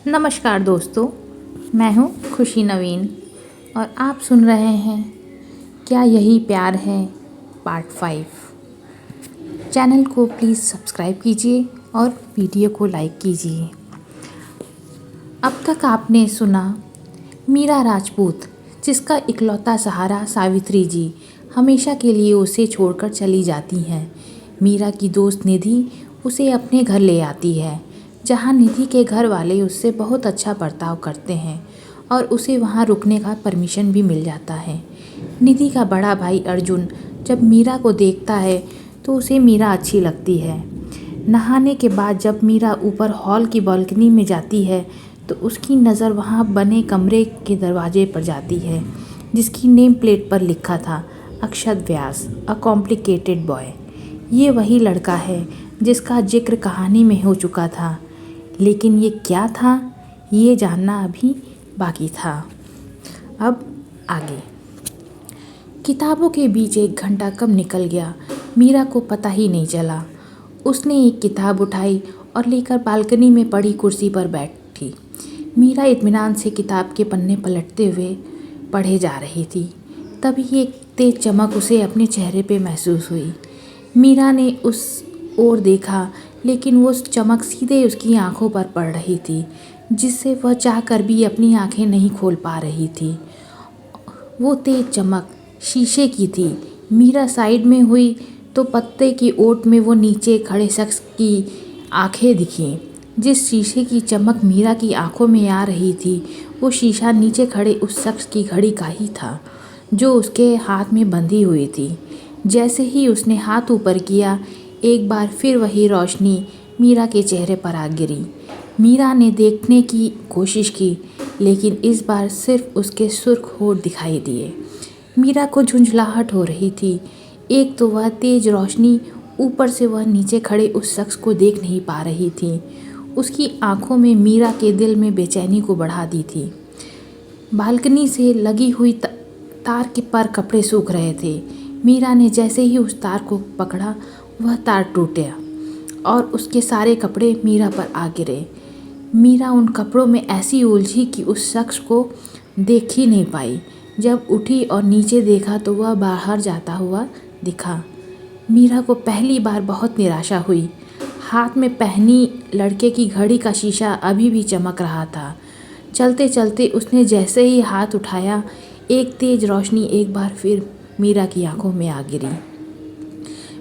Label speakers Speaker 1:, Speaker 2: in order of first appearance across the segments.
Speaker 1: नमस्कार दोस्तों, मैं हूँ खुशी नवीन और आप सुन रहे हैं क्या यही प्यार है पार्ट 5। चैनल को प्लीज़ सब्सक्राइब कीजिए और वीडियो को लाइक कीजिए। अब तक आपने सुना मीरा राजपूत, जिसका इकलौता सहारा सावित्री जी हमेशा के लिए उसे छोड़कर चली जाती हैं। मीरा की दोस्त निधि उसे अपने घर ले आती है, जहाँ निधि के घर वाले उससे बहुत अच्छा बर्ताव करते हैं और उसे वहाँ रुकने का परमिशन भी मिल जाता है। निधि का बड़ा भाई अर्जुन जब मीरा को देखता है तो उसे मीरा अच्छी लगती है। नहाने के बाद जब मीरा ऊपर हॉल की बालकनी में जाती है तो उसकी नज़र वहाँ बने कमरे के दरवाजे पर जाती है, जिसकी नेम प्लेट पर लिखा था अक्षत व्यास, अ कॉम्प्लिकेटेड बॉय। ये वही लड़का है जिसका जिक्र कहानी में हो चुका था, लेकिन ये क्या था ये जानना अभी बाकी था। अब आगे। किताबों के बीच 1 घंटा कब निकल गया मीरा को पता ही नहीं चला। उसने एक किताब उठाई और लेकर बालकनी में पड़ी कुर्सी पर बैठी। मीरा इत्मीनान से किताब के पन्ने पलटते हुए पढ़े जा रही थी। तभी एक तेज चमक उसे अपने चेहरे पे महसूस हुई। मीरा ने उस ओर देखा, लेकिन वो चमक सीधे उसकी आंखों पर पड़ रही थी, जिससे वह चाहकर भी अपनी आंखें नहीं खोल पा रही थी। वो तेज चमक शीशे की थी। मीरा साइड में हुई तो पत्ते की ओट में वो नीचे खड़े शख्स की आंखें दिखीं। जिस शीशे की चमक मीरा की आंखों में आ रही थी, वो शीशा नीचे खड़े उस शख्स की घड़ी का ही था, जो उसके हाथ में बंधी हुई थी। जैसे ही उसने हाथ ऊपर किया, एक बार फिर वही रोशनी मीरा के चेहरे पर आ गिरी। मीरा ने देखने की कोशिश की, लेकिन इस बार सिर्फ उसके सुर्ख होठ दिखाई दिए। मीरा को झुंझलाहट हो रही थी। एक तो वह तेज रोशनी, ऊपर से वह नीचे खड़े उस शख्स को देख नहीं पा रही थी। उसकी आंखों में मीरा के दिल में बेचैनी को बढ़ा दी थी। बालकनी से लगी हुई तार के पर कपड़े सूख रहे थे। मीरा ने जैसे ही उस तार को पकड़ा, वह तार टूटा और उसके सारे कपड़े मीरा पर आ गिरे। मीरा उन कपड़ों में ऐसी उलझी कि उस शख्स को देख ही नहीं पाई। जब उठी और नीचे देखा तो वह बाहर जाता हुआ दिखा। मीरा को पहली बार बहुत निराशा हुई। हाथ में पहनी लड़के की घड़ी का शीशा अभी भी चमक रहा था। चलते चलते उसने जैसे ही हाथ उठाया, एक तेज रोशनी एक बार फिर मीरा की आंखों में आ गिरी।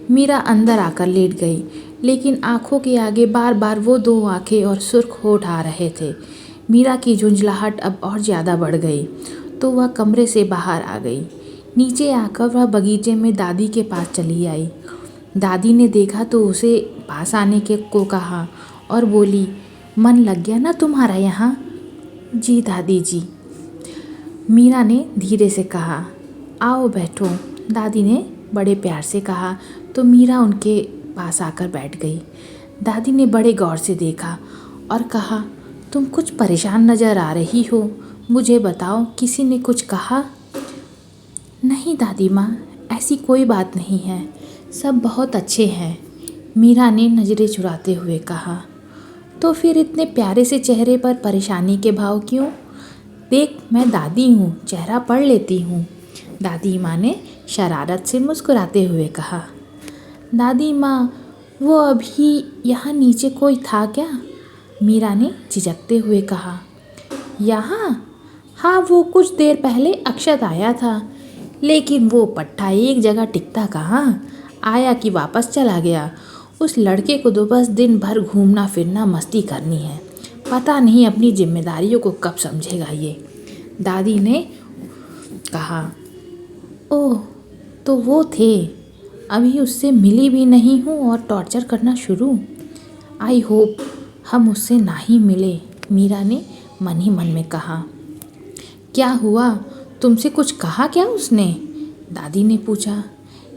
Speaker 1: मीरा अंदर आकर लेट गई, लेकिन आंखों के आगे बार बार वो 2 आंखें और सुर्ख होठ आ रहे थे। मीरा की झुंझलाहट अब और ज़्यादा बढ़ गई, तो वह कमरे से बाहर आ गई। नीचे आकर वह बगीचे में दादी के पास चली आई। दादी ने देखा तो उसे पास आने के को कहा और बोली, मन लग गया ना तुम्हारा यहाँ? जी दादी जी, मीरा ने धीरे से कहा। आओ बैठो, दादी ने बड़े प्यार से कहा तो मीरा उनके पास आकर बैठ गई। दादी ने बड़े गौर से देखा और कहा, तुम कुछ परेशान नज़र आ रही हो, मुझे बताओ, किसी ने कुछ कहा? नहीं दादी माँ, ऐसी कोई बात नहीं है, सब बहुत अच्छे हैं, मीरा ने नज़रें चुराते हुए कहा। तो फिर इतने प्यारे से चेहरे पर परेशानी के भाव क्यों? देख, मैं दादी हूँ, चेहरा पढ़ लेती हूँ, दादी माँ ने शरारत से मुस्कुराते हुए कहा। दादी माँ, वो अभी यहाँ नीचे कोई था क्या? मीरा ने झिझकते हुए कहा। यहाँ? हाँ, वो कुछ देर पहले अक्षत आया था, लेकिन वो पट्टा एक जगह टिकता कहाँ, आया कि वापस चला गया। उस लड़के को तो बस दिन भर घूमना फिरना मस्ती करनी है, पता नहीं अपनी जिम्मेदारियों को कब समझेगा ये, दादी ने कहा। ओह, तो वो थे, अभी उससे मिली भी नहीं हूँ और टॉर्चर करना शुरू। आई होप हम उससे ना ही मिले, मीरा ने मन ही मन में कहा। क्या हुआ, तुमसे कुछ कहा क्या उसने? दादी ने पूछा।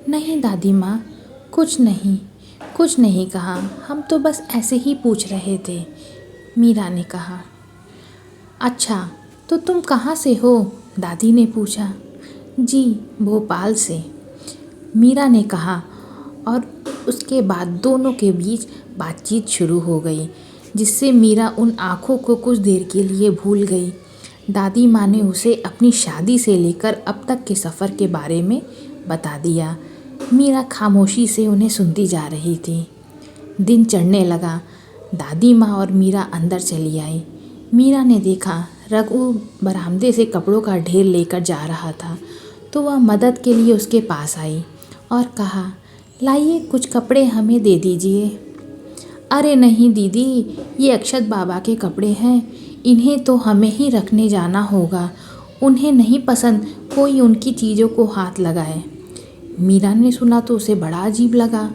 Speaker 1: नहीं दादी माँ, कुछ नहीं कहा, हम तो बस ऐसे ही पूछ रहे थे, मीरा ने कहा। अच्छा, तो तुम कहाँ से हो? दादी ने पूछा। जी, भोपाल से, मीरा ने कहा और उसके बाद दोनों के बीच बातचीत शुरू हो गई। जिससे मीरा उन आँखों को कुछ देर के लिए भूल गई। दादी माँ ने उसे अपनी शादी से लेकर अब तक के सफ़र के बारे में बता दिया। मीरा खामोशी से उन्हें सुनती जा रही थी। दिन चढ़ने लगा। दादी माँ और मीरा अंदर चली आई। मीरा ने देखा रघु बरामदे से कपड़ों का ढेर लेकर जा रहा था, तो वह मदद के लिए उसके पास आई और कहा, लाइए कुछ कपड़े हमें दे दीजिए। अरे नहीं दीदी, ये अक्षत बाबा के कपड़े हैं, इन्हें तो हमें ही रखने जाना होगा। उन्हें नहीं पसंद कोई उनकी चीज़ों को हाथ लगाए। मीरा ने सुना तो उसे बड़ा अजीब लगा।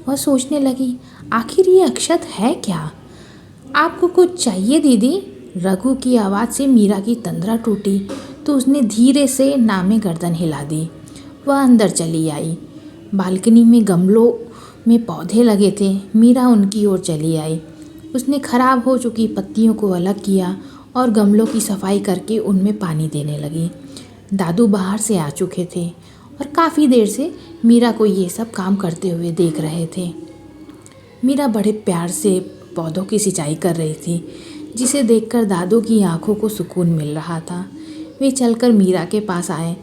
Speaker 1: वह सोचने लगी, आखिर ये अक्षत है क्या? आपको कुछ चाहिए दीदी? रघु की आवाज़ से मीरा की तंद्रा टूटी तो उसने धीरे से नामे गर्दन हिला दी। वह अंदर चली आई। बालकनी में गमलों में पौधे लगे थे। मीरा उनकी ओर चली आई। उसने खराब हो चुकी पत्तियों को अलग किया और गमलों की सफाई करके उनमें पानी देने लगी। दादू बाहर से आ चुके थे और काफ़ी देर से मीरा को ये सब काम करते हुए देख रहे थे। मीरा बड़े प्यार से पौधों की सिंचाई कर रही थी, जिसे देखकर दादू की आंखों को सुकून मिल रहा था। वे चलकर मीरा के पास आए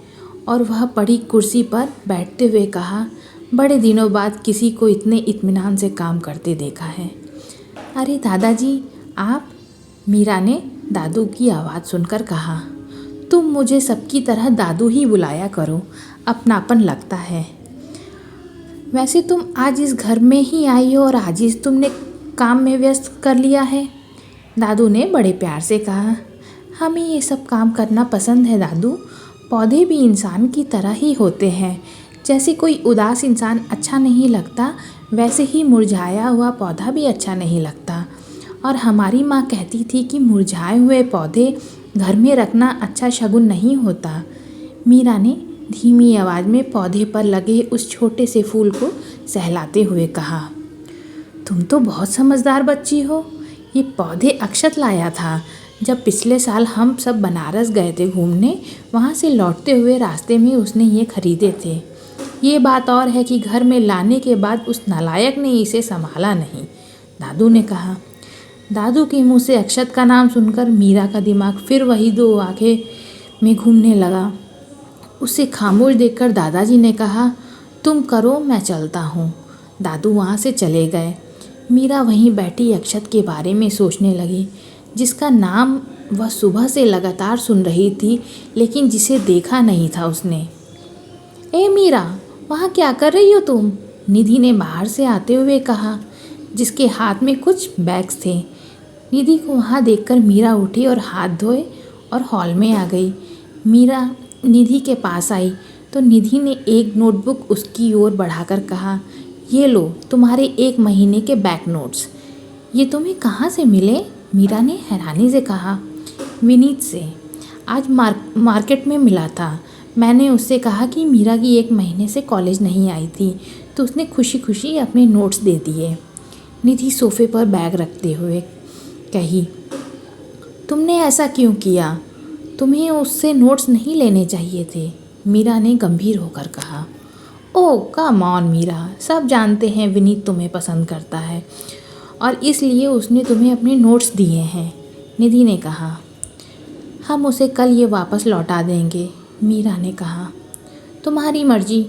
Speaker 1: और वह पड़ी कुर्सी पर बैठते हुए कहा, बड़े दिनों बाद किसी को इतने इत्मीनान से काम करते देखा है। अरे दादाजी, आप? मीरा ने दादू की आवाज़ सुनकर कहा, तुम मुझे सबकी तरह दादू ही बुलाया करो, अपनापन लगता है। वैसे तुम आज इस घर में ही आई हो और आज ही तुमने काम में व्यस्त कर लिया है। दादू ने बड़े प्यार से कहा, हमें ये सब काम करना पसंद है दादू। पौधे भी इंसान की तरह ही होते हैं। जैसे कोई उदास इंसान अच्छा नहीं लगता, वैसे ही मुरझाया हुआ पौधा भी अच्छा नहीं लगता। और हमारी माँ कहती थी कि मुरझाए हुए पौधे घर में रखना अच्छा शगुन नहीं होता। मीरा ने धीमी आवाज़ में पौधे पर लगे उस छोटे से फूल को सहलाते हुए कहा, तुम तो बहुत समझदार बच्ची हो। ये पौधे अक्षत लाया था जब पिछले साल हम सब बनारस गए थे घूमने। वहाँ से लौटते हुए रास्ते में उसने ये खरीदे थे। ये बात और है कि घर में लाने के बाद उस नालायक ने इसे संभाला नहीं, दादू ने कहा। दादू के मुंह से अक्षत का नाम सुनकर मीरा का दिमाग फिर वही दो आंखें में घूमने लगा। उसे खामोश देखकर दादाजी ने कहा, तुम करो, मैं चलता हूँ। दादू वहाँ से चले गए। मीरा वहीं बैठी अक्षत के बारे में सोचने लगी, जिसका नाम वह सुबह से लगातार सुन रही थी, लेकिन जिसे देखा नहीं था उसने। ए मीरा, वहाँ क्या कर रही हो तुम? निधि ने बाहर से आते हुए कहा, जिसके हाथ में कुछ बैग्स थे। निधि को वहाँ देखकर मीरा उठी और हाथ धोए और हॉल में आ गई। मीरा निधि के पास आई तो निधि ने एक नोटबुक उसकी ओर बढ़ाकर कहा, ये लो तुम्हारे 1 महीने के बैक नोट्स। ये तुम्हें कहाँ से मिले? मीरा ने हैरानी से कहा। विनीत से, आज मार्केट में मिला था। मैंने उससे कहा कि मीरा की 1 महीने से कॉलेज नहीं आई थी, तो उसने खुशी खुशी अपने नोट्स दे दिए। निधि सोफे पर बैग रखते हुए कही, तुमने ऐसा क्यों किया? तुम्हें उससे नोट्स नहीं लेने चाहिए थे। मीरा ने गंभीर होकर कहा। ओह कम ऑन मीरा, सब जानते हैं विनीत तुम्हें पसंद करता है और इसलिए उसने तुम्हें अपने नोट्स दिए हैं, निधि ने कहा। हम उसे कल ये वापस लौटा देंगे, मीरा ने कहा। तुम्हारी मर्जी,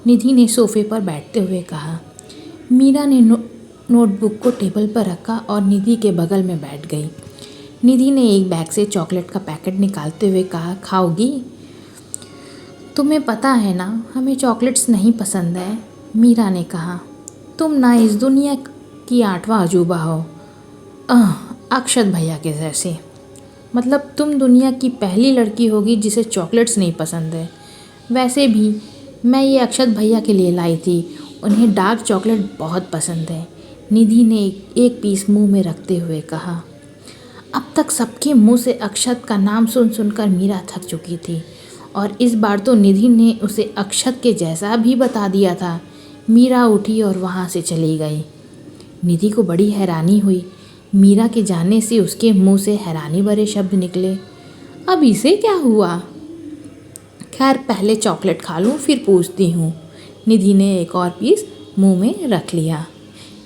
Speaker 1: निधि ने सोफे पर बैठते हुए कहा। मीरा ने नोटबुक को टेबल पर रखा और निधि के बगल में बैठ गई। निधि ने एक बैग से चॉकलेट का पैकेट निकालते हुए कहा, खाओगी? तुम्हें पता है ना, हमें चॉकलेट्स नहीं पसंद है, मीरा ने कहा। तुम ना इस दुनिया की 8वां अजूबा हो, अक्षत भैया के जैसे। मतलब तुम दुनिया की पहली लड़की होगी जिसे चॉकलेट्स नहीं पसंद है। वैसे भी मैं ये अक्षत भैया के लिए लाई थी, उन्हें डार्क चॉकलेट बहुत पसंद है, निधि ने एक पीस मुंह में रखते हुए कहा। अब तक सबके मुंह से अक्षत का नाम सुन सुनकर मीरा थक चुकी थी और इस बार तो निधि ने उसे अक्षत के जैसा भी बता दिया था। मीरा उठी और वहाँ से चली गई। निधि को बड़ी हैरानी हुई। मीरा के जाने से उसके मुंह से हैरानी भरे शब्द निकले। अब इसे क्या हुआ? खैर पहले चॉकलेट खा लूँ फिर पूछती हूँ। निधि ने एक और पीस मुंह में रख लिया।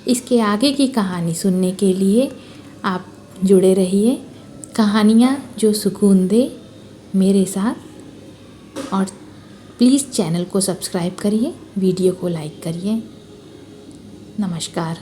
Speaker 1: इसके आगे की कहानी सुनने के लिए आप जुड़े रहिए, कहानियाँ जो सुकून दे मेरे साथ। और प्लीज़ चैनल को सब्सक्राइब करिए, वीडियो को लाइक करिए। नमस्कार।